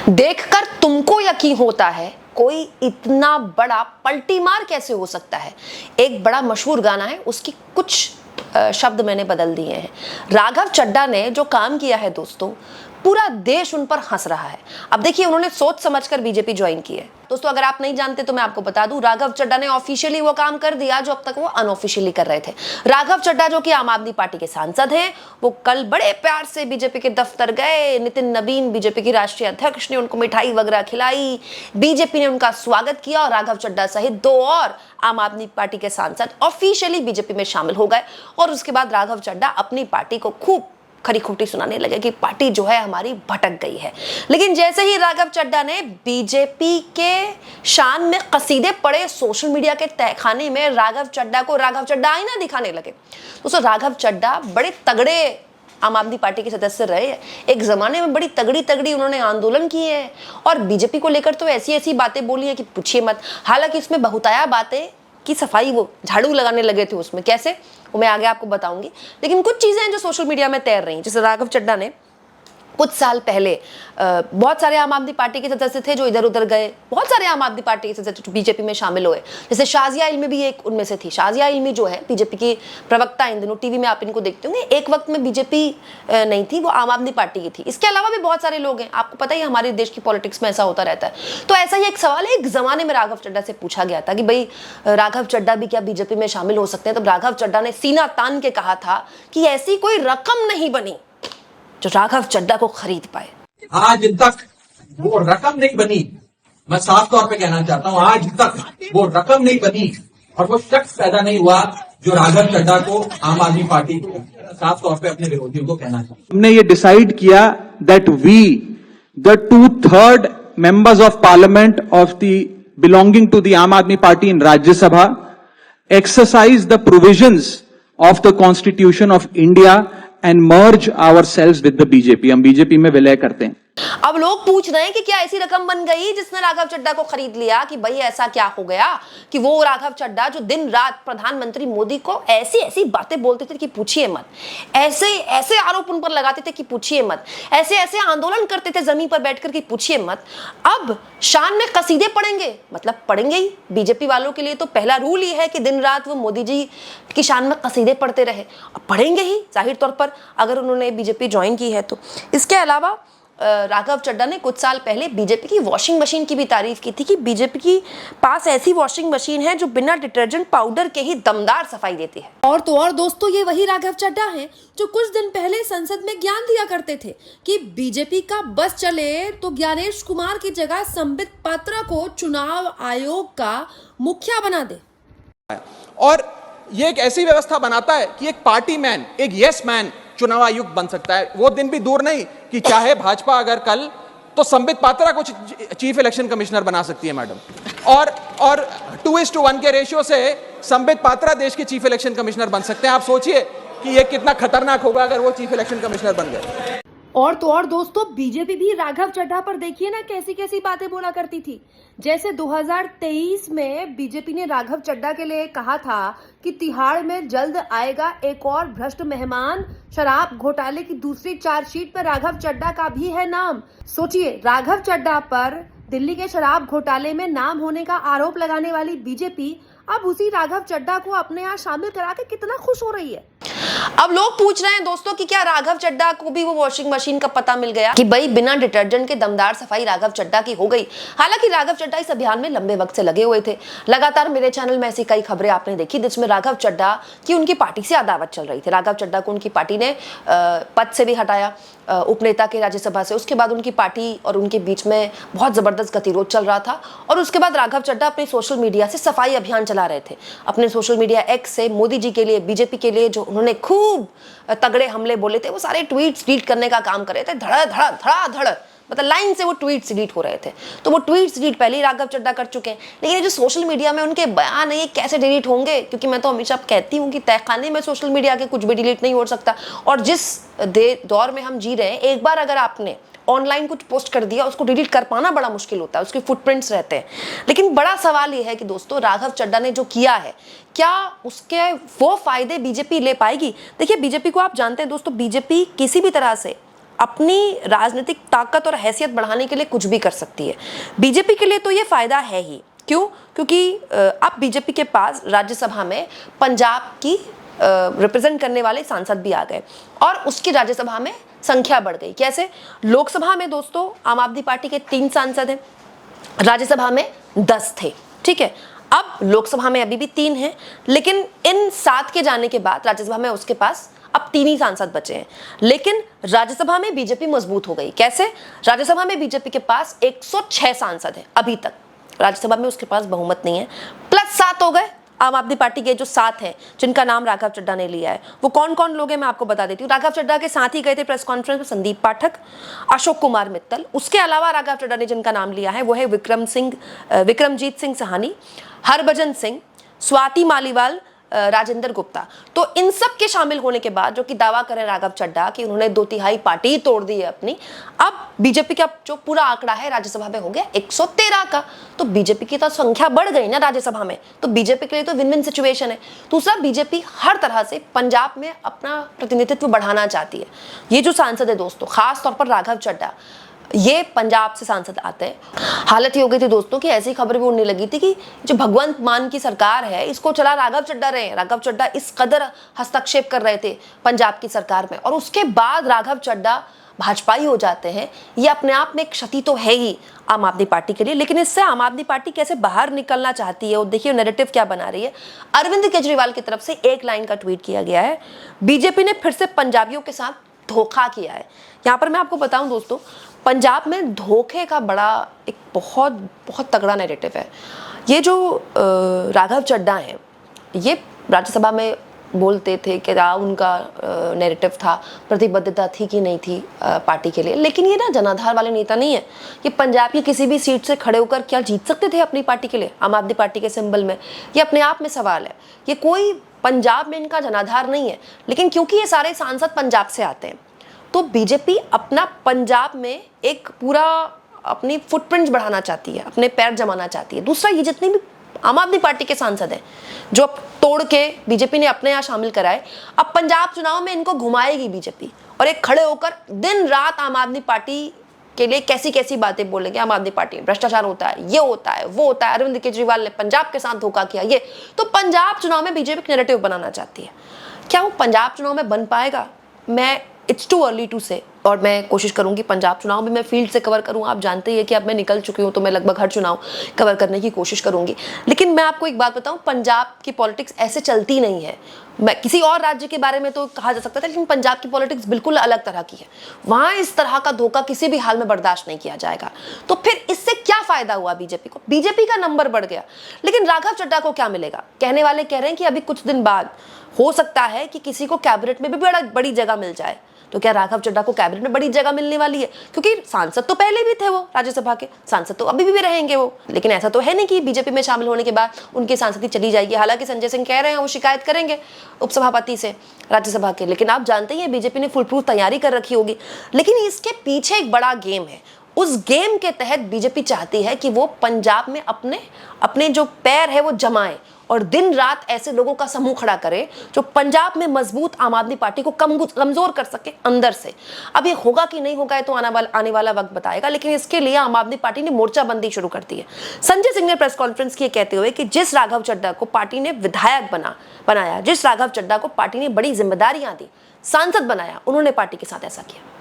देखकर तुमको यकीन होता है कोई इतना बड़ा पलटी मार कैसे हो सकता है। एक बड़ा मशहूर गाना है, उसकी कुछ शब्द मैंने बदल दिए हैं। राघव चड्ढा ने जो काम किया है दोस्तों, पूरा देश उन पर हंस रहा है। अब देखिए, उन्होंने सोच समझकर बीजेपी ज्वाइन की है। दोस्तों अगर आप नहीं जानते तो मैं आपको बता दूं, राघव चड्ढा ने ऑफिशियली वो काम कर दिया जो अब तक वो अनऑफिशियली कर रहे थे। राघव चड्ढा जो कि आम आदमी पार्टी के सांसद हैं, वो कल बड़े प्यार से बीजेपी के दफ्तर गए। नितिन नवीन बीजेपी की राष्ट्रीय अध्यक्ष ने उनको मिठाई वगैरह खिलाई, बीजेपी ने उनका स्वागत किया और राघव चड्ढा सहित 2 और आम आदमी पार्टी के सांसद ऑफिशियली बीजेपी में शामिल हो गए। और उसके बाद राघव चड्ढा अपनी पार्टी को खूब खरी खोटी सुनाने लगे कि पार्टी जो है हमारी भटक गई है। लेकिन जैसे ही राघव चड्ढा ने बीजेपी के शान में कसीदे पड़े सोशल मीडिया के तहखाने में राघव चड्ढा को राघव चड्ढा आईना दिखाने लगे। दोस्तों राघव चड्ढा बड़े तगड़े आम आदमी पार्टी के सदस्य रहे हैं। एक जमाने में बड़ी तगड़ी उन्होंने आंदोलन किए हैं और बीजेपी को लेकर तो ऐसी बातें बोली है कि पूछिए मत। हालांकि इसमें बहुताया बातें की सफाई वो झाड़ू लगाने लगे थे उसमें, कैसे वो मैं आगे आपको बताऊंगी। लेकिन कुछ चीजें हैं जो सोशल मीडिया में तैर रही हैं। जैसे राघव चड्ढा ने कुछ साल पहले बहुत सारे आम आदमी पार्टी के सदस्य थे जो इधर उधर गए, बहुत सारे आम आदमी पार्टी के सदस्य बीजेपी में शामिल हुए। जैसे शाजिया इल्मी भी एक उनमें से थी। शाजिया इल्मी जो है बीजेपी की प्रवक्ता, इन दिनों टीवी में आप इनको देखते होंगे। एक वक्त में बीजेपी नहीं थी, वो आम आदमी पार्टी की थी। इसके अलावा भी बहुत सारे लोग हैं, आपको पता ही हमारे देश की पॉलिटिक्स में ऐसा होता रहता है। तो ऐसा ही एक सवाल है, एक जमाने में राघव चड्ढा से पूछा गया था कि भाई राघव चड्ढा भी क्या बीजेपी में शामिल हो सकते हैं। तब राघव चड्ढा ने सीना तान के कहा था कि ऐसी कोई रकम नहीं बनी जो राघव चड्ढा को खरीद पाए। आज तक वो रकम नहीं बनी, मैं साफ तौर पे कहना चाहता हूं, आज तक वो रकम नहीं बनी और वो शख्स पैदा नहीं हुआ जो राघव चड्ढा को आम आदमी पार्टी को साफ तौर पे अपने विरोधियों को कहना चाहता हूं। हमने ये डिसाइड किया that we the 2/3 members of parliament of the belonging to the Aam Aadmi Party in Rajya Sabha exercise the provisions of the constitution of India and merge ourselves with the BJP. हम बीजेपी में विलय करते हैं। अब लोग पूछ रहे हैं कि क्या ऐसी रकम बन गई जिसने राघव चड्ढा को खरीद लिया, कि भाई ऐसा क्या हो गया कि वो राघव चड्ढा जो दिन रात प्रधानमंत्री मोदी को ऐसी बातें बोलते थे कि पूछिए मत, ऐसे आरोप उन पर लगाते थे कि पूछिए मत, ऐसे आंदोलन करते थे जमीन पर बैठकर कि पूछिए मत, अब शान में कसीदे पड़ेंगे। मतलब पढ़ेंगे ही। बीजेपी वालों के लिए तो पहला रूल ही है कि दिन रात वो मोदी जी की शान में कसीदे पढ़ते रहे। अब पढ़ेंगे ही जाहिर तौर पर, अगर उन्होंने बीजेपी ज्वाइन की है तो। इसके अलावा राघव चड्ढा ने कुछ साल पहले बीजेपी की वॉशिंग मशीन की भी तारीफ की थी कि बीजेपी की पास ऐसी वॉशिंग मशीन है जो बिना डिटर्जेंट पाउडर के ही दमदार सफाई देती है। और तो और दोस्तों, ये वही राघव चड्ढा हैं जो कुछ दिन पहले संसद में ज्ञान दिया करते थे कि बीजेपी का बस चले तो ज्ञानेश कुमार की जगह संबित पात्रा को चुनाव आयोग का मुखिया बना दे। और ये एक ऐसी व्यवस्था बनाता है कि एक पार्टी मैन, एक यस मैन चुनाव आयुक्त बन सकता है। वो दिन भी दूर नहीं कि चाहे भाजपा अगर कल तो संबित पात्रा को चीफ इलेक्शन कमिश्नर बना सकती है मैडम, और 2:1 के रेशियो से संबित पात्रा देश के चीफ इलेक्शन कमिश्नर बन सकते हैं। आप सोचिए कि ये कितना खतरनाक होगा अगर वो चीफ इलेक्शन कमिश्नर बन गए। और तो और दोस्तों, बीजेपी भी राघव चड्ढा पर देखिए ना कैसी बातें बोला करती थी। जैसे 2023 में बीजेपी ने राघव चड्ढा के लिए कहा था कि तिहाड़ में जल्द आएगा एक और भ्रष्ट मेहमान, शराब घोटाले की दूसरी चार्जशीट पर राघव चड्ढा का भी है नाम। सोचिए, राघव चड्ढा पर दिल्ली के शराब घोटाले में नाम होने का आरोप लगाने वाली बीजेपी अब उसी राघव चड्ढा को अपने यहाँ शामिल करा के कितना खुश हो रही है। अब लोग पूछ रहे हैं दोस्तों कि क्या राघव चड्ढा को भी वो वॉशिंग मशीन का पता मिल गया कि भाई बिना डिटर्जेंट के दमदार सफाई राघव चड्ढा की हो गई। हालांकि राघव चड्ढा इस अभियान में लंबे वक्त से लगे हुए थे। लगातार मेरे चैनल में ऐसी कई खबरें आपने देखी जिसमें राघव चड्ढा की उनकी पार्टी से अदावत चल रही थी। राघव चड्ढा को उनकी पार्टी ने पद से भी हटाया, उपनेता के राज्यसभा से। उसके बाद उनकी पार्टी और उनके बीच में बहुत जबरदस्त गतिरोध चल रहा था और उसके बाद राघव चड्ढा अपने सोशल मीडिया से सफाई अभियान चला रहे थे। अपने सोशल मीडिया एक्स से मोदी जी के लिए, बीजेपी के लिए जो उन्होंने खूब तगड़े हमले बोले थे, वो सारे ट्वीट्स डिलीट करने का काम कर रहे थे। धड़ मतलब लाइन से वो ट्वीट्स डिलीट हो रहे थे। तो वो ट्वीट्स डिलीट पहले ही राघव चड्ढा कर चुके हैं। लेकिन ये जो सोशल मीडिया में उनके बयान है, ये कैसे डिलीट होंगे? क्योंकि मैं तो हमेशा कहती हूँ कि तहखाने में सोशल मीडिया के कुछ भी डिलीट नहीं हो सकता। और जिस दौर में हम जी रहे हैं, एक बार अगर आपने ऑनलाइन कुछ पोस्ट कर दिया, उसको डिलीट कर पाना बड़ा मुश्किल होता है, उसके फुटप्रिंट्स रहते हैं। लेकिन बड़ा सवाल ये है कि दोस्तों, राघव चड्ढा ने जो किया है, क्या उसके वो फायदे बीजेपी ले पाएगी? देखिए, बीजेपी को आप जानते हैं दोस्तों, बीजेपी किसी भी तरह से अपनी राजनीतिक ताकत और हैसियत बढ़ाने के लिए कुछ भी कर सकती है। बीजेपी के लिए तो ये फायदा है ही। क्यों? क्योंकि अब बीजेपी के पास राज्यसभा में पंजाब की रिप्रेजेंट करने वाले सांसद भी आ गए और उसकी राज्यसभा में संख्या बढ़ गई। कैसे? लोकसभा में दोस्तों आम आदमी पार्टी के 3 सांसद हैं, राज्यसभा में 10 थे, ठीक है। अब लोकसभा में अभी भी 3 हैं, लेकिन इन 7 के जाने के बाद राज्यसभा में उसके पास अब 3 ही सांसद बचे हैं। लेकिन राज्यसभा में बीजेपी मजबूत हो गई। कैसे? राज्यसभा में बीजेपी के पास 106 सांसद हैं अभी तक, राज्यसभा में उसके पास बहुमत नहीं है, प्लस 7 हो गए आम आदमी पार्टी के जो 7 हैं जिनका नाम राघव चड्ढा ने लिया है। वो कौन कौन लोग हैं मैं आपको बता देती हूँ। राघव चड्ढा के साथ ही गए थे प्रेस कॉन्फ्रेंस में संदीप पाठक, अशोक कुमार मित्तल। उसके अलावा राघव चड्ढा ने जिनका नाम लिया है वो है विक्रमजीत सिंह सहानी, हरभजन सिंह, स्वाति मालीवाल, राजेंद्र गुप्ता। तो इन सब के शामिल होने के बाद जो कि दावा करें राघव चड्ढा कि उन्होंने 2/3 पार्टी ही तोड़ दी है अपनी, अब बीजेपी का जो पूरा आंकड़ा है राज्यसभा में हो गया 113 का। तो बीजेपी की तो संख्या बढ़ गई ना राज्यसभा में, तो बीजेपी के लिए तो विन विन सिचुएशन है। दूसरा, बीजेपी हर तरह से पंजाब में अपना प्रतिनिधित्व बढ़ाना चाहती है। ये जो सांसद है दोस्तों, खास तौर पर राघव चड्ढा, ये पंजाब से सांसद आते हैं। हालत ये हो गई थी दोस्तों कि ऐसी खबर भी उड़ने लगी थी कि जो भगवंत मान की सरकार है इसको चला राघव चड्ढा रहे हैं। राघव चड्ढा इस कदर हस्तक्षेप कर रहे थे पंजाब की सरकार में, और उसके बाद राघव चड्ढा भाजपाई हो जाते हैं। ये अपने आप में एक क्षति तो है ही आम आदमी पार्टी के लिए, लेकिन इससे आम आदमी पार्टी कैसे बाहर निकलना चाहती है, और देखिए नैरेटिव क्या बना रही है। अरविंद केजरीवाल की तरफ से एक लाइन का ट्वीट किया गया है, बीजेपी ने फिर से पंजाबियों के साथ धोखा किया है। यहाँ पर मैं आपको बताऊं दोस्तों, पंजाब में धोखे का बड़ा एक बहुत बहुत तगड़ा नैरेटिव है। ये जो राघव चड्ढा हैं, ये राज्यसभा में बोलते थे कि उनका नैरेटिव था, प्रतिबद्धता थी कि नहीं थी पार्टी के लिए, लेकिन ये ना जनाधार वाले नेता नहीं है। ये पंजाब की किसी भी सीट से खड़े होकर क्या जीत सकते थे अपनी पार्टी के लिए, आम आदमी पार्टी के सिंबल में? ये अपने आप में सवाल है। ये कोई पंजाब में इनका जनाधार नहीं है, लेकिन क्योंकि ये सारे सांसद पंजाब से आते हैं तो बीजेपी अपना पंजाब में एक पूरा अपनी फुटप्रिंट बढ़ाना चाहती है, अपने पैर जमाना चाहती है। दूसरा, ये जितने भी आम आदमी पार्टी के सांसद हैं जो अब तोड़ के बीजेपी ने अपने यहाँ शामिल कराए, अब पंजाब चुनाव में इनको घुमाएगी बीजेपी, और एक खड़े होकर दिन रात आम आदमी पार्टी के लिए कैसी कैसी बातें बोलेंगे। आम आदमी पार्टी में भ्रष्टाचार होता है, ये होता है, वो होता है, अरविंद केजरीवाल ने पंजाब के साथ धोखा किया, ये तो पंजाब चुनाव में बीजेपी नैरेटिव बनाना चाहती है। क्या वो पंजाब चुनाव में बन पाएगा? इट्स टू अर्ली टू से, और मैं कोशिश करूंगी पंजाब चुनाव भी मैं फील्ड से कवर करूं। आप जानते ही है कि अब मैं निकल चुकी हूं, तो मैं लगभग हर चुनाव कवर करने की कोशिश करूंगी। लेकिन मैं आपको एक बात बताऊं, पंजाब की पॉलिटिक्स ऐसे चलती नहीं है। मैं किसी और राज्य के बारे में तो कहा जा सकता था, लेकिन पंजाब की पॉलिटिक्स बिल्कुल अलग तरह की है। वहां इस तरह का धोखा किसी भी हाल में बर्दाश्त नहीं किया जाएगा। तो फिर इससे क्या फायदा हुआ बीजेपी को? बीजेपी का नंबर बढ़ गया, लेकिन राघव चड्ढा को क्या मिलेगा? कहने वाले कह रहे हैं कि अभी कुछ दिन बाद हो सकता है कि किसी को कैबिनेट में भी बड़ी जगह मिल जाए। तो क्या राघव चड्ढा को कैबिनेट में बड़ी जगह मिलने वाली है? क्योंकि सांसद तो पहले भी थे, वो राज्यसभा के सांसद तो अभी भी रहेंगे वो, लेकिन ऐसा तो है नहीं कि बीजेपी में शामिल होने के बाद उनकी सांसदी चली जाएगी। हालांकि संजय सिंह कह रहे हैं वो शिकायत करेंगे उपसभापति से राज्यसभा के, लेकिन आप जानते हैं बीजेपी ने फुल प्रूफ तैयारी कर रखी होगी। लेकिन इसके पीछे एक बड़ा गेम है। उस गेम के तहत बीजेपी चाहती है कि वो पंजाब में अपने जो पैर है वो जमाए, और दिन रात ऐसे लोगों का समूह खड़ा करे जो पंजाब में मजबूत आम आदमी पार्टी को कमजोर कर सके अंदर से। अब ये होगा कि नहीं होगा, तो आने वाला वक्त बताएगा, लेकिन इसके लिए आम आदमी पार्टी ने मोर्चाबंदी शुरू कर दी है। संजय सिंह ने प्रेस कॉन्फ्रेंस की कहते हुए कि जिस राघव चड्ढा को पार्टी ने विधायक बनाया, जिस राघव चड्ढा को पार्टी ने बड़ी जिम्मेदारियां दी, सांसद बनाया, उन्होंने पार्टी के साथ ऐसा किया।